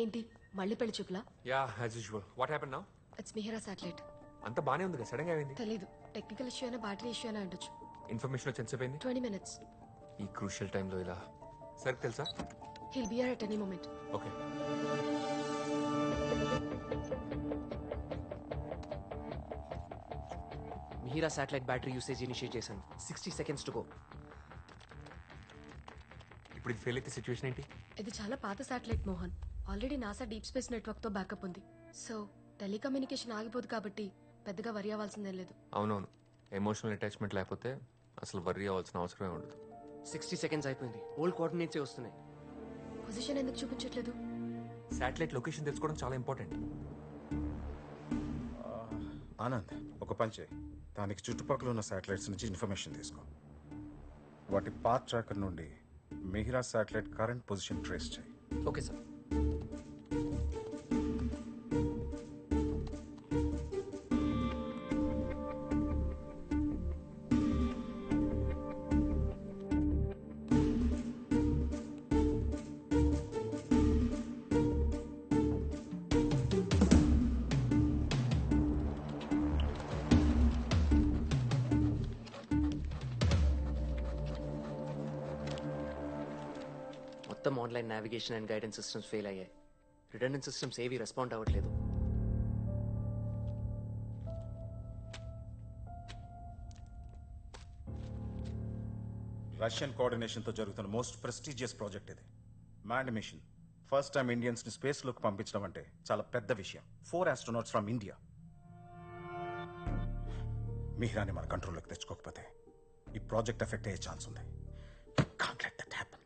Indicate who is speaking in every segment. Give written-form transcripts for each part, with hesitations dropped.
Speaker 1: ఏంటి మళ్ళీ పెళ్లి చూపులా?
Speaker 2: Yeah as usual. What happen now?
Speaker 1: It's Mihira satellite.
Speaker 2: అంత బానే ఉంది కదా, సడన్ గా అయింది.
Speaker 1: తెలీదు, టెక్నికల్ ఇష్యూ అయినా బ్యాటరీ ఇష్యూ అయినా ఉండొచ్చు.
Speaker 2: ఇన్ఫర్మేషన్ వచ్చి ఎంతసేపు అయింది?
Speaker 1: 20 minutes.
Speaker 2: ఈ క్రూషియల్ టైంలో ఇలా సర్ తెలుసా?
Speaker 1: He'll be here at any moment.
Speaker 2: Okay.
Speaker 3: Mihira satellite battery usage initiate చేశాను. 60 seconds టు గో.
Speaker 2: ఇప్పుడు ఇది ఫెయిల్ అయితే సిచ్యువేషన్ ఏంటి?
Speaker 1: ఇది చాలా పాత satellite Mohan. Already NASA deep space network తో బ్యాకప్ ఉంది. సో టెలికమ్యూనికేషన్ ఆగిపోదు కాబట్టి పెద్దగా వరి అవ్వాల్సిందేం లేదు.
Speaker 2: అవునవును, ఎమోషనల్ అటాచ్మెంట్ లేకపోతే అసలు వర్రీ అవ్వాల్సిన అవసరమే ఉండదు.
Speaker 3: 60 seconds అయిపోయింది. ఓల్డ్ కోఆర్డినేట్స్ వస్తున్నాయి.
Speaker 1: పొజిషన్ ఎందుకు చూపించట్లేదు?
Speaker 2: శాటిలైట్ లొకేషన్ తెలుసుకోవడం చాలా ఇంపార్టెంట్.
Speaker 4: ఆనంద్, ఒక పని చేయి. దానికి చుట్టుపక్కల ఉన్న శాటిలైట్స్ నుంచి ఇన్ఫర్మేషన్ తీసుకో. వాటి పాత్ ట్రాకర్ నుండి Mihira satellite current position trace చేయి.
Speaker 3: Okay sir. మొత్తం online navigation and guidance systems fail అయ్యాయి. రిటర్నింగ్ సిస్టమ్స్ ఏవి రెస్పాండ్ అవ్వట్లేదు.
Speaker 4: రష్యన్ కోఆర్డినేషన్ తో జరుగుతున్న మోస్ట్ ప్రెస్టీజియస్ ప్రాజెక్ట్ ఇది. Manned mission. First time Indians ని స్పేస్ లోకి పంపించడం అంటే చాలా పెద్ద విషయం. 4 astronauts ఫ్రమ్ ఇండియా. మిహిరాని మన కంట్రోల్లోకి తెచ్చుకోకపోతే ఈ ప్రాజెక్ట్ ఎఫెక్ట్ అయ్యే ఛాన్స్ ఉంది. Can't let that happen.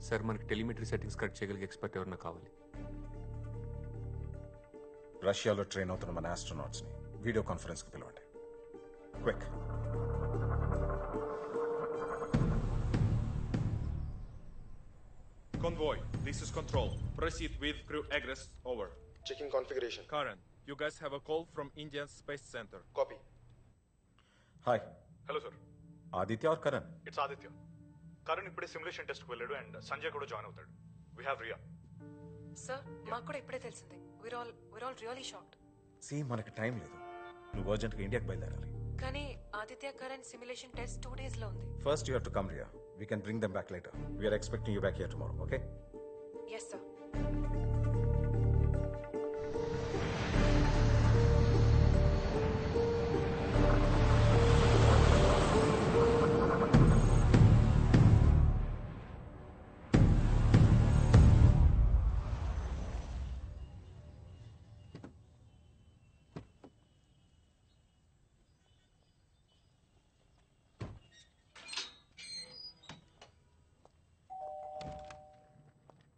Speaker 2: Sir, మనకి టెలిమెట్రీ సెట్టింగ్స్ కరెక్ట్ చేయగలిగే ఎక్స్పర్ట్ ఎవరన్నా కావాలి.
Speaker 4: రష్యాలో ట్రైన్ అవుతున్న మన ఆస్ట్రోనాట్స్ ని వీడియో కాన్ఫరెన్స్ కి పిలవండి. Quick.
Speaker 5: Convoy, this is Control. Proceed with crew egress, over.
Speaker 6: Checking configuration.
Speaker 5: Karan, you guys have a call from Indian Space Center.
Speaker 6: Copy.
Speaker 4: Hi,
Speaker 7: hello sir,
Speaker 4: Aditya or Karan?
Speaker 7: It's Aditya. Karan ఇప్పుడే simulation టెస్ట్కి వెళ్ళాడు and Sanjay కూడా join అవుతాడు. We have Riya.
Speaker 8: Sir, మాకు కూడా ఇప్పుడే తెలిసింది. we're all really shocked.
Speaker 4: మనకి టైం లేదు. నువ్వు అర్జెంట్గా ఇండియాకి బయలుదేరాలి.
Speaker 8: కానీ Aditya current simulation test 2 days లో ఉంది.
Speaker 4: First you have to come Riya. We can bring them back later. We're expecting you back here tomorrow. Okay?
Speaker 8: Yes sir.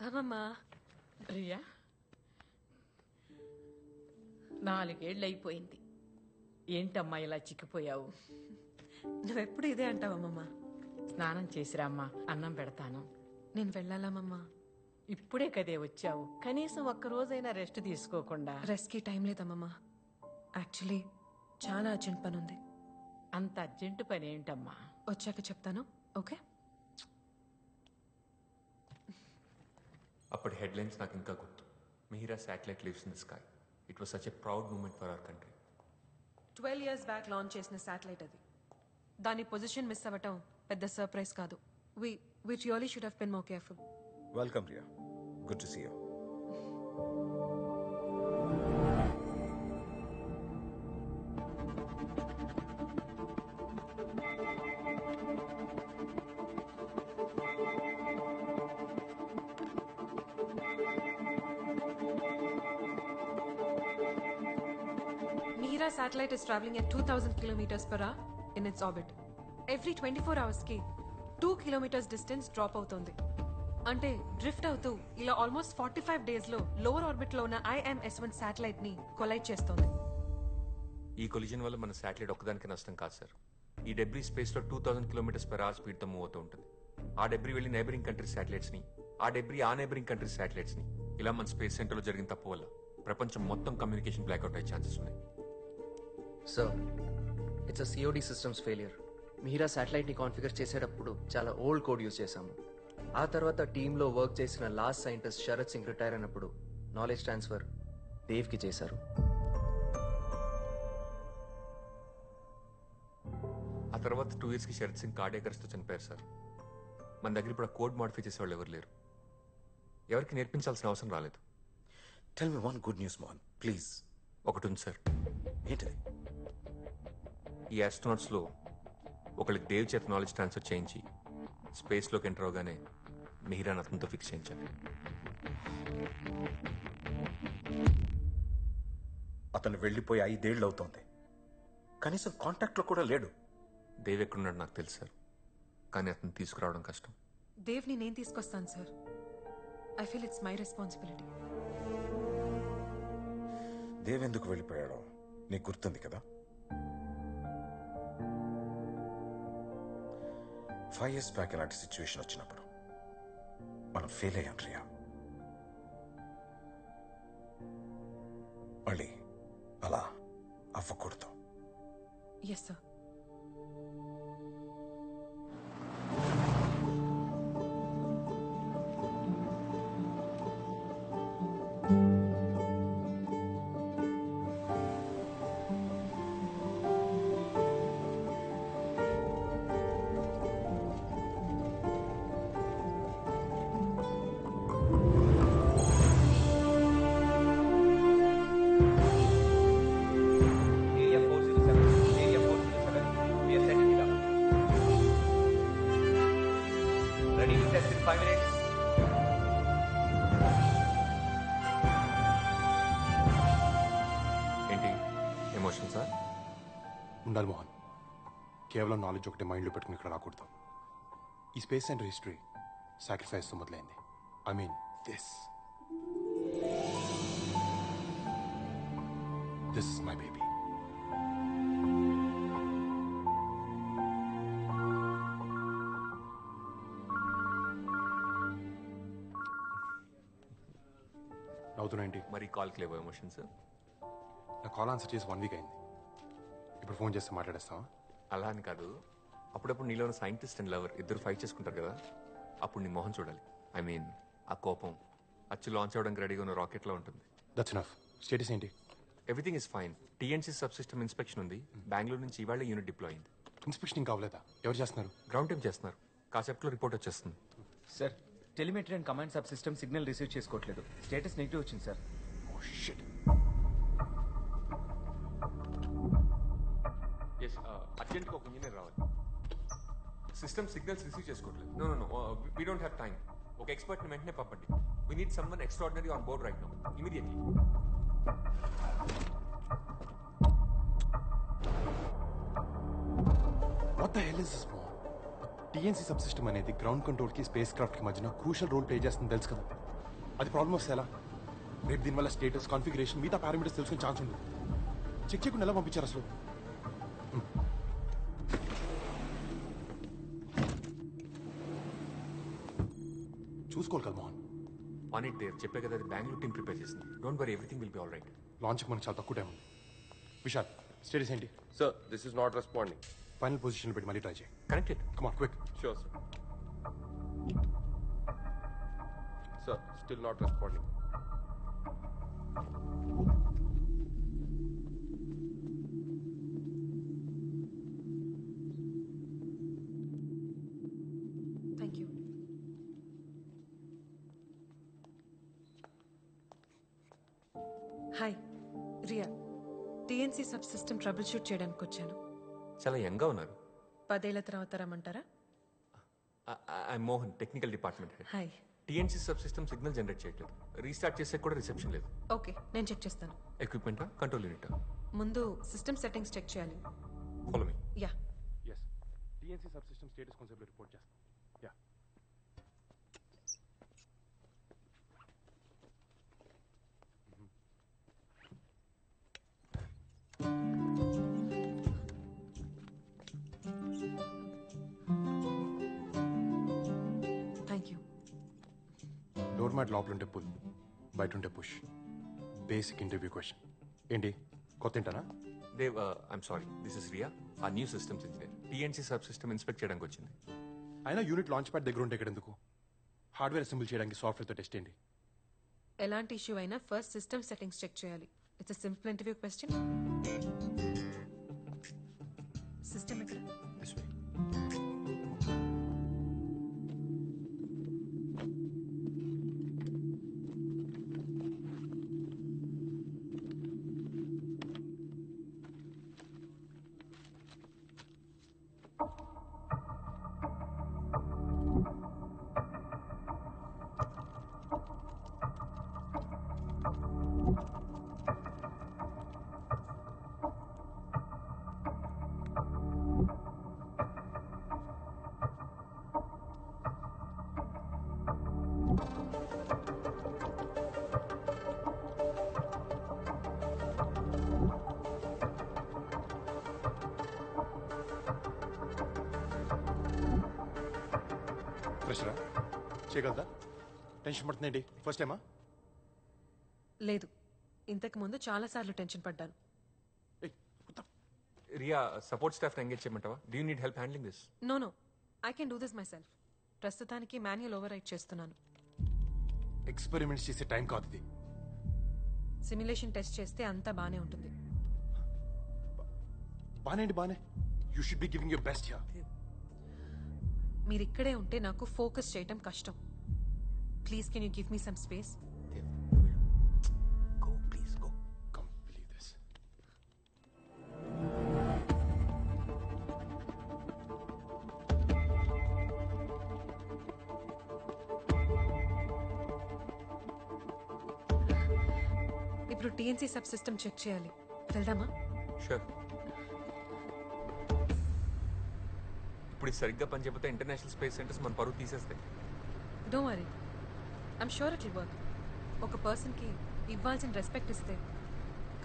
Speaker 1: అమ్మమ్మా,
Speaker 9: రియా, 4 ఏళ్ళు అయిపోయింది. ఏంటమ్మా ఇలా చిక్కిపోయావు?
Speaker 8: నువ్వెప్పుడు ఇదే అంటావమ్మా.
Speaker 9: స్నానం చేసిరామ్మా, అన్నం పెడతాను.
Speaker 8: నేను వెళ్ళాలమ్మా.
Speaker 9: ఇప్పుడే కదే వచ్చావు, కనీసం ఒక్కరోజైనా రెస్ట్ తీసుకోకుండా.
Speaker 8: రెస్ట్కి టైం లేదమ్మా. యాక్చువల్లీ చాలా అర్జెంట్ పని ఉంది.
Speaker 9: అంత అర్జెంటు పని ఏంటమ్మా?
Speaker 8: వచ్చాక చెప్తాను. ఓకే?
Speaker 2: అప్పటి హెడ్లైన్స్ నాకు ఇంకా గుర్తు. Mihira satellite lives in the sky. It was such a proud moment for our country.
Speaker 8: 12 years back launch చేసిన శాటిలైట్ అది. దాని పొజిషన్ మిస్ అవ్వటం పెద్ద సర్ప్రైజ్ కాదు. we really should have been more careful.
Speaker 4: Welcome Riya. Good to see you.
Speaker 8: Mihira satellite is traveling at 2,000 kilometers per hour in its orbit. Every 24 hours ki 2 kilometers distance drop అవుతుంది. అంటే drift అవుతూ ఇలా almost 45 days లో lower orbit లో ఉన్న IMS-1 satellite ని collide చేస్తోంది.
Speaker 2: ఈ కొలిజన్ వల్ల మన శాటిలైట్ ఒక్కదానికి నష్టం కాదు సార్. ఈ డెబ్రీ స్పేస్ లో 2000 km/h స్పీడ్ తో మూవ్ అవుతూ ఉంటుంది. ఆ డెబ్రీ వెళ్ళి నైబరింగ్ కంట్రీస్ శాటిలైట్స్ ని, ఆ డెబ్రీ ఆ నైబరింగ్ కంట్రీస్ శాటిలైట్స్ ని, ఇలా మన స్పేస్ సెంటర్ లో జరిగిన తప్పు వల్ల ప్రపంచం మొత్తం కమ్యూనికేషన్ బ్లాక్అవుట్ అయ్యే ఛాన్సెస్ ఉన్నాయి.
Speaker 3: Sir, it's a COD systems failure. Mihira శాటిలైట్ని కాన్ఫిగర్ చేసేటప్పుడు చాలా ఓల్డ్ కోడ్ యూజ్ చేశాము. ఆ తర్వాత టీంలో వర్క్ చేసిన last scientist Sharath Singh retire అయినప్పుడు నాలెడ్జ్ ట్రాన్స్ఫర్ దేవ్కి చేశారు.
Speaker 2: ఆ తర్వాత 2 yearsకి శరత్ సింగ్ కార్డియాక్ అరెస్ట్తో చనిపోయారు సార్. మన దగ్గర ఇప్పుడు ఆ కోడ్ మాడిఫై చేసేవాళ్ళు ఎవరు లేరు. ఎవరికి నేర్పించాల్సిన అవసరం రాలేదు.
Speaker 4: Tell me one good news Mohan please.
Speaker 2: ఒకటి ఉంది సార్.
Speaker 4: ఏంటిది?
Speaker 2: ఈ ఆస్ట్రోనాట్స్లో ఒకళ్ళకి దేవ్ చేత నాలెడ్జ్ ట్రాన్స్ఫర్ చేయించి స్పేస్లోకి ఎంటర్ అవగానే మిహిరాన్ అతనితో ఫిక్స్ చేయించాలి.
Speaker 4: అతను వెళ్ళిపోయి 5 ఏళ్ళు అవుతోంది, కనీసం కాంటాక్ట్లో కూడా లేడు.
Speaker 2: దేవ్ ఎక్కడున్నాడు నాకు తెలుసు సార్, కానీ అతను తీసుకురావడం కష్టం.
Speaker 8: దేవ్ని నేను తీసుకొస్తాను sir. I feel it's my responsibility.
Speaker 4: Dev ఎందుకు వెళ్ళిపోయాడో నీకు గుర్తుంది కదా? 5 years బ్యాక్ ఇలాంటి సిచ్యువేషన్ వచ్చినప్పుడు మనం ఫెయిల్ అయ్యాం రియా. మళ్ళీ అలా అవ్వకూడదు.
Speaker 8: Yes sir.
Speaker 2: ఏంటి ఎమోషన్ సార్?
Speaker 6: ఉండాలి మోహన్. కేవలం నాలెడ్జ్ ఒకటి మైండ్లో పెట్టుకుని ఇక్కడ రాకూడదు. ఈ స్పేస్ సెంటర్ హిస్టరీ సాక్రిఫైస్తో మొదలైంది. I mean this is my baby. నవ్వుతున్నాయండి?
Speaker 2: మరి కాల్కి లేవో ఎమోషన్ సార్?
Speaker 6: నా కాల్ ఆన్సర్ చేసి 1 week అయింది. ఇప్పుడు ఫోన్ చేస్తే మాట్లాడేస్తావా?
Speaker 2: అలా అని కాదు, అప్పుడప్పుడు నీలో ఉన్న సైంటిస్ట్ అండ్ లవర్ ఇద్దరు ఫైట్ చేసుకుంటారు కదా, అప్పుడు నీ మొహం చూడాలి. ఐ మీన్ ఆ కోపం అచ్చు లాంచ్ అవ్వడానికి రెడీగా ఉన్న రాకెట్లో ఉంటుంది.
Speaker 6: That's enough. స్టేటస్ ఏంటి?
Speaker 2: Everything is fine. TNC sub system inspection ఉంది. బెంగళూరు నుంచి ఇవాళ యూనిట్ డిప్లాయ్ అయింది.
Speaker 6: ఇన్స్పెక్షన్ ఇంకా అవ్వలేదా? ఎవరు చేస్తున్నారు?
Speaker 2: గ్రౌండ్ టైం చేస్తున్నారు. కాసేపట్లో రిపోర్ట్ వచ్చేస్తుంది.
Speaker 10: Sir, telemetry and command subsystem signal receive చేసుకోవట్లేదు. స్టేటస్ నెగిటివ్ వచ్చింది సార్.
Speaker 6: Oh shit.
Speaker 2: ఎస్, అర్జెంట్గా ఒక ఇంజనీర్ రావాలి. సిస్టమ్ సిగ్నల్స్ రిసీవ్ చేసుకోవట్లేదు. No no no, we don't have time. ఒక ఎక్స్పర్ట్ని వెంటనే పంపండి. We need someone extraordinary on board right now, immediately.
Speaker 6: What the hell is this Mohan? TNC sub system అనేది ground control కి స్పేస్ క్రాఫ్ట్ కి మధ్యన crucial role play చేస్తుంది తెలుసు కదా. అది ప్రాబ్లమ్ వస్తే ఎలా? రేపు దీనివల్ల స్టేటస్, కాన్ఫిగరేషన్, మిగతా పారామీటర్స్ తెలుసుకునే ఛాన్స్ ఉండదు. చెక్ చేయకుండా ఎలా పంపించారు అసలు? చూసుకోవాలి కదా మోహన్.
Speaker 2: On it there. చెప్పే కదా, అది బెంగళూరు టీం ప్రిపేర్ చేసింది. Don't worry, everything will be all right.
Speaker 6: లాంచ్కి మనకు చాలా తక్కువ టైం ఉంది. విశాల్, స్టేటస్ ఏంటి?
Speaker 5: Sir, this is not responding.
Speaker 6: Final position పెట్టి మళ్ళీ ట్రై చేయి.
Speaker 2: Connected.
Speaker 6: Come on quick.
Speaker 5: Sure, sir. Sir, still not responding.
Speaker 8: Thank you. Hi, Riya. TNC sub system trouble shoot చేయడానికి వచ్చాను.
Speaker 2: చాలా యంగ్గా ఉన్నారు.
Speaker 8: 10 ఏళ్ల తర్వాత రమ్మంటారా?
Speaker 2: I Mohan, technical department head.
Speaker 8: Hi.
Speaker 2: TNC sub system signal generate చేయట్లేదు. రీస్టార్ట్ చేసే కూడా రిసెప్షన్ లేదు.
Speaker 8: ఓకే, నేను చెక్ చేస్తాను.
Speaker 2: ఎక్విప్మెంటా, కంట్రోల్ యూనిటా?
Speaker 8: ముందు సిస్టమ్ సెట్టింగ్స్ చెక్ చేయాలి.
Speaker 2: Follow me.
Speaker 8: Yeah.
Speaker 6: Yes, TNC sub system status కొంచెం రిపోర్ట్ చేస్తాం. Yeah.
Speaker 8: Thank you.
Speaker 6: Doormat లోపల ఉంటే పుల్, బయట ఉంటే పుష్. Basic interview question. ఏంటి కొత్త ఏంటనా?
Speaker 2: Dev, I'm sorry, this is Riya, a new systems engineer. TNC sub system inspect చేయడానికి వచ్చింది.
Speaker 6: అయినా యూనిట్ లాంచ్ ప్యాడ్ దగ్గర ఉంటే ఇక్కడ ఎందుకు? హార్డ్వేర్ అసెంబుల్ చేయడానికి సాఫ్ట్వేర్తో టెస్ట్ ఏంటి?
Speaker 8: ఎలాంటి ఇష్యూ అయినా ఫస్ట్ సిస్టమ్ సెట్టింగ్స్ చెక్ చేయాలి. It's simple interview question. System ఎక్కడ?
Speaker 6: This way. ప్రెషరా చేయగలదా? టెన్షన్ పడుతుందండి. ఫస్ట్ టైమా?
Speaker 8: లేదు, ఇంతకు ముందు చాలా సార్లు టెన్షన్ పడ్డాను.
Speaker 2: రియా, సపోర్ట్ స్టాఫ్ ఎంగేజ్ చేయమంటావా? Do you need help handling this?
Speaker 8: No, I can do this myself. ప్రస్తుతానికి మాన్యువల్ ఓవర్ రైట్ చేస్తున్నాను.
Speaker 6: ఎక్స్పెరిమెంట్స్ చేసే టైం కాదు ఇది.
Speaker 8: సిమ్యులేషన్ టెస్ట్ చేస్తే అంతా బానే ఉంటుంది.
Speaker 6: బానే you should be giving your best here.
Speaker 8: మీరు ఇక్కడే ఉంటే నాకు ఫోకస్ చేయటం కష్టం. Please can you give me some space?
Speaker 2: Go, please, go.
Speaker 6: Come, believe this.
Speaker 8: ఇప్పుడు టీఎన్సీ సబ్ సిస్టమ్ చెక్ చేయాలి. వెళ్దామా?
Speaker 2: షూర్. ఇప్పుడు ఇది సరిగ్గా పనిచేయకపోతే ఇంటర్నేషనల్ స్పేస్ సెంటర్స్ మన పరువు తీసేస్తాయి.
Speaker 8: Don't worry, I'm sure it will work. ఒక పర్సన్కి ఇవ్వాల్సిన రెస్పెక్ట్ ఇస్తే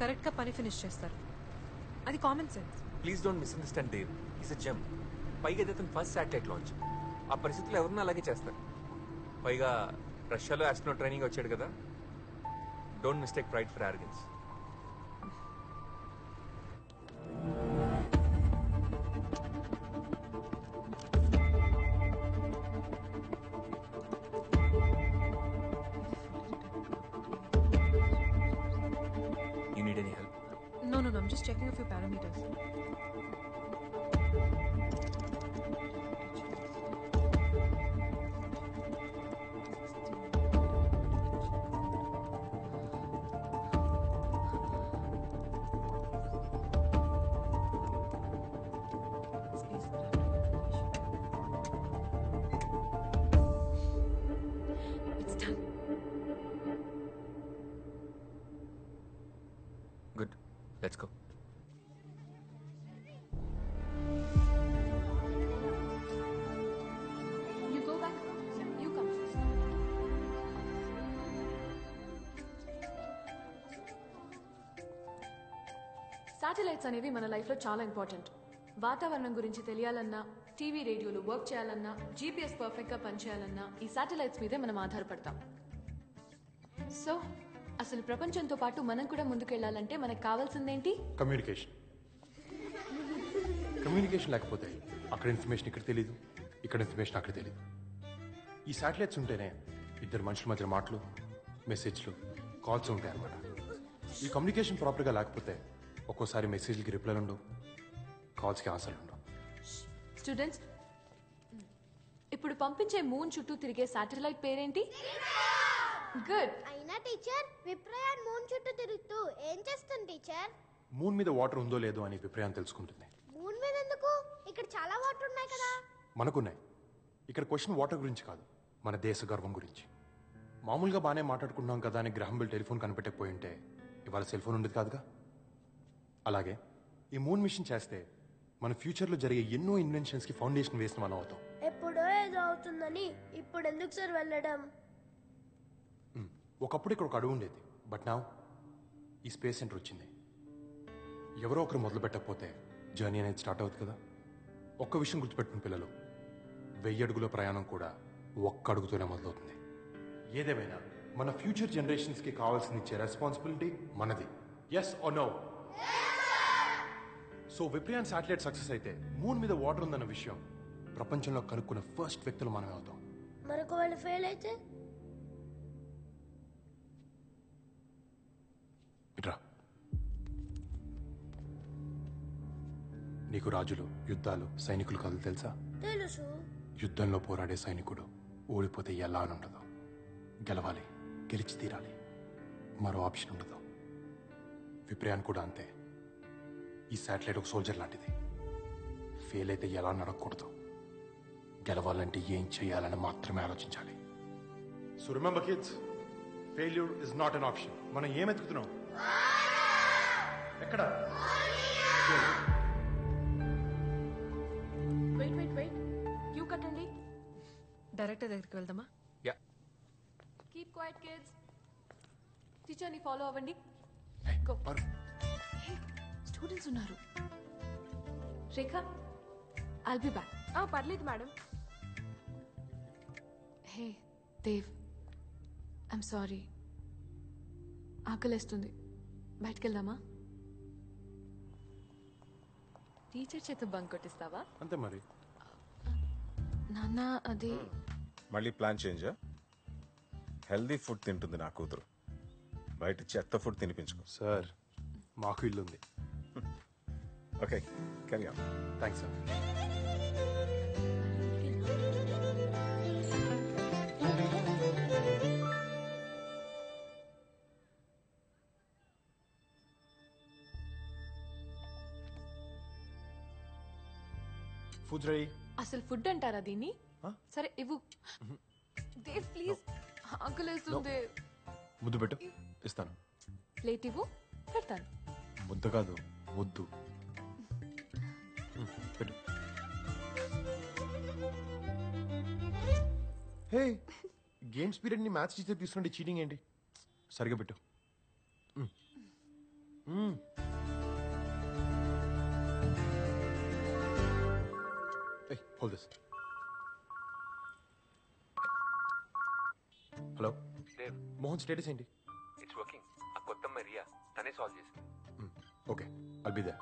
Speaker 8: కరెక్ట్గా పని ఫినిష్ చేస్తారు. అది common sense.
Speaker 2: Please don't misunderstand Dev. Is a gem. పైగా ఇది అతను ఫస్ట్ శాటిలైట్ లాంచ్. ఆ పరిస్థితుల్లో ఎవరన్నా అలాగే చేస్తారు. పైగా రష్యాలో ఆస్ట్రోనాట్ ట్రైనింగ్ వచ్చాడు కదా. Don't mistake pride for organs. You need any help?
Speaker 8: No, I'm just checking a few parameters. It's done.
Speaker 2: Good. Let's go.
Speaker 1: You go back. You come first. Satellites అనేవి మన లైఫ్లో చాలా ఇంపార్టెంట్. వాతావరణం గురించి తెలియాలన్నా, TV రేడియోలు work చేయాలన్నా, GPS పర్ఫెక్ట్గా పనిచేయాలన్నా ఈ satellites మీదే మనం ఆధారపడతాం. సో అసలు ప్రపంచంతో పాటు మనం కూడా ముందుకెళ్ళాలంటే మనకు కావాల్సిందేంటి?
Speaker 6: కమ్యూనికేషన్ లేకపోతే అక్కడ ఇన్ఫర్మేషన్ ఇక్కడ తెలియదు, ఇక్కడ ఇన్ఫర్మేషన్ అక్కడ తెలియదు. ఈ శాటిలైట్స్ ఉంటేనే ఇద్దరు మనుషుల మధ్య మాటలు, మెసేజ్లు, కాల్స్ ఉంటాయి అన్నమాట. ఈ కమ్యూనికేషన్ ప్రాపర్గా లేకపోతే ఒక్కోసారి మెసేజ్లకి రిప్లైలు ఉండవు, కాల్స్కి ఆన్సర్లు ఉండవు.
Speaker 1: స్టూడెంట్స్, ఇప్పుడు పంపించే మూన్ చుట్టూ తిరిగే శాటిలైట్ పేరేంటి? గుడ్.
Speaker 11: అయినా టీచర్, విప్రయాన్ మూన్ చుట్టూ తిరుగుతూ ఏం చేస్తుంది టీచర్?
Speaker 6: మూన్ మీద వాటర్ ఉందో లేదో అని విప్రయాన్ని తెలుసుకుంటుంది.
Speaker 11: మూన్ మీద ఎందుకు? ఇక్కడ చాలా వాటర్ ఉన్నాయి కదా.
Speaker 6: మనకున్నాయి. ఇక్కడ క్వశ్చన్ వాటర్ గురించి కాదు, మన దేశ గర్వం గురించి. మామూలుగా బాగానే మాట్లాడుకున్నాం కదా అని గ్రహం బెల్ టెలిఫోన్ కనిపెట్టకపోయి ఉంటే ఇవాళ సెల్ ఫోన్ ఉండేది కాదుగా. అలాగే ఈ మూన్ మిషన్ చేస్తే మన ఫ్యూచర్లో జరిగే ఎన్నో ఇన్వెన్షన్స్కి ఫౌండేషన్ వేసిన మనం అవుతాం.
Speaker 11: ఎప్పుడో ఏదో అవుతుందని ఇప్పుడు ఎందుకు సార్ వెళ్ళడం?
Speaker 6: ఒకప్పుడు ఇక్కడ ఒక అడుగు ఉండేది, బట్ నా ఈ స్పేస్ సెంటర్ వచ్చింది. ఎవరో ఒకరు మొదలు పెట్టకపోతే జర్నీ అనేది స్టార్ట్ అవుతుంది కదా. ఒక్క విషయం గుర్తుపెట్టుకుని పిల్లలు, 1000 అడుగుల ప్రయాణం కూడా ఒక్క అడుగుతోనే మొదలవుతుంది. ఏదేమైనా మన ఫ్యూచర్ జనరేషన్స్కి కావాల్సింది ఇచ్చే రెస్పాన్సిబిలిటీ మనది. Yes or no? So Viprayan satellite success అయితే మూన్ మీద వాటర్ ఉందన్న విషయం ప్రపంచంలో కనుక్కున్న ఫస్ట్ వ్యక్తులు మనమే అవుతాం.
Speaker 11: మరొక వాళ్ళు ఫెయిల్ అయితే
Speaker 6: నీకు రాజులు యుద్ధాలు సైనికులు కథలు తెలుసా?
Speaker 11: తెలుసు.
Speaker 6: యుద్ధంలో పోరాడే సైనికుడు ఓడిపోతే ఎలా అని ఉండదు, గెలవాలి, గెలిచి తీరాలి, మరో ఆప్షన్ ఉండదు. విప్రయాన్ కూడా అంతే. ఈ శాటిలైట్ ఒక సోల్జర్ లాంటిది. ఫెయిల్ అయితే ఎలా నడకూడదు, గెలవాలంటే ఏం చేయాలని మాత్రమే ఆలోచించాలి. So remember kids, failure is not an option. మనం ఏం ఎత్తుకుతున్నాం? ఎక్కడ?
Speaker 1: వెయిట్ క్యూ కట్టండి.
Speaker 8: డైరెక్టర్ దగ్గరికి వెళ్దామా?
Speaker 2: యా.
Speaker 1: Keep quiet kids. టీచర్ని ఫాలో అవ్వండి. స్టూడెంట్స్ ఉన్నారు. Rekha, I'll be back.
Speaker 8: పర్లేదు madam.
Speaker 1: Hey Dev, I'm sorry. ఆకలేస్తుంది, బయటికి వెళ్దామా? టీచర్ చేత బంక్ కొట్టిస్తావా?
Speaker 6: అంతే మరి.
Speaker 1: నాన్న అది
Speaker 4: మళ్ళీ ప్లాన్ చేంజా? హెల్దీ ఫుడ్ తింటుంది నా కూతురు, బయట చెత్త ఫుడ్ తినిపించుకో.
Speaker 6: సార్, మాకు ఇల్లు ఉంది.
Speaker 4: Okay, carry on.
Speaker 6: Thanks sir. Food ready.
Speaker 1: అసలు ఫుడ్ అంటారా దీన్ని? సరే ఇవ్వు. దేవ్ ప్లీజ్, ఆకలేస్తుంది.
Speaker 6: ముద్దు పెట్టు, ఇస్తాను.
Speaker 1: ప్లేట్ ఇవ్వు, పెడతాను.
Speaker 6: ముద్ద కాదు, ముద్దు పెట్టు. హే, గేమ్స్ పీరియడ్ ని మ్యాథ్స్ టీచర్ తీసుకుంటే చీటింగ్ ఏంటి? సరిగా పెట్టు. Hold this. Hello Mohan, status ఏంటి?
Speaker 2: It's working. ఆ కొత్త మరియా తనే సాల్వ్ చేసింది.
Speaker 6: Okay, I'll be there.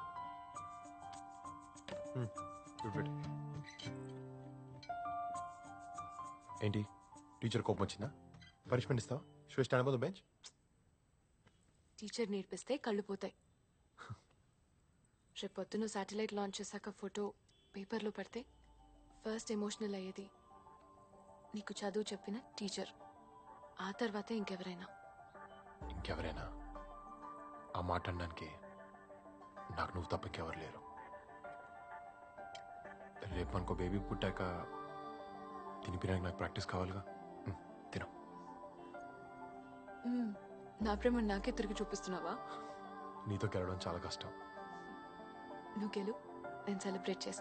Speaker 6: ఏంటి, టీచర్ కోపం వచ్చిందా? పనిష్మెంట్ ఇస్తావా? Show stand up the bench.
Speaker 1: Teacher నేర్పిస్తే కళ్ళు పోతాయి. రేపు పొద్దున శాటిలైట్ లాంచ్ చేశాక ఫోటో పేపర్లో పడితే ఫస్ట్ ఎమోషనల్ అయ్యేది నీకు చదువు చెప్పిన టీచర్, ఆ తర్వాతే ఇంకెవరైనా.
Speaker 6: ఇంకెవరైనా? ఆ మాట అనడానికి నాకు నువ్వు తప్ప ఇంకెవరు లేరు. రేపు మనకు బేబీ పుట్టాక తినిపించడానికి నాకు ప్రాక్టీస్ కావాలిగా. తిను.
Speaker 1: నా ప్రేమ నాకే తిరిగి చూపిస్తున్నావా?
Speaker 6: నీతో గెలవడం చాలా కష్టం.
Speaker 1: నువ్వు గెలు, నేను సెలబ్రేట్ చేస్తాను.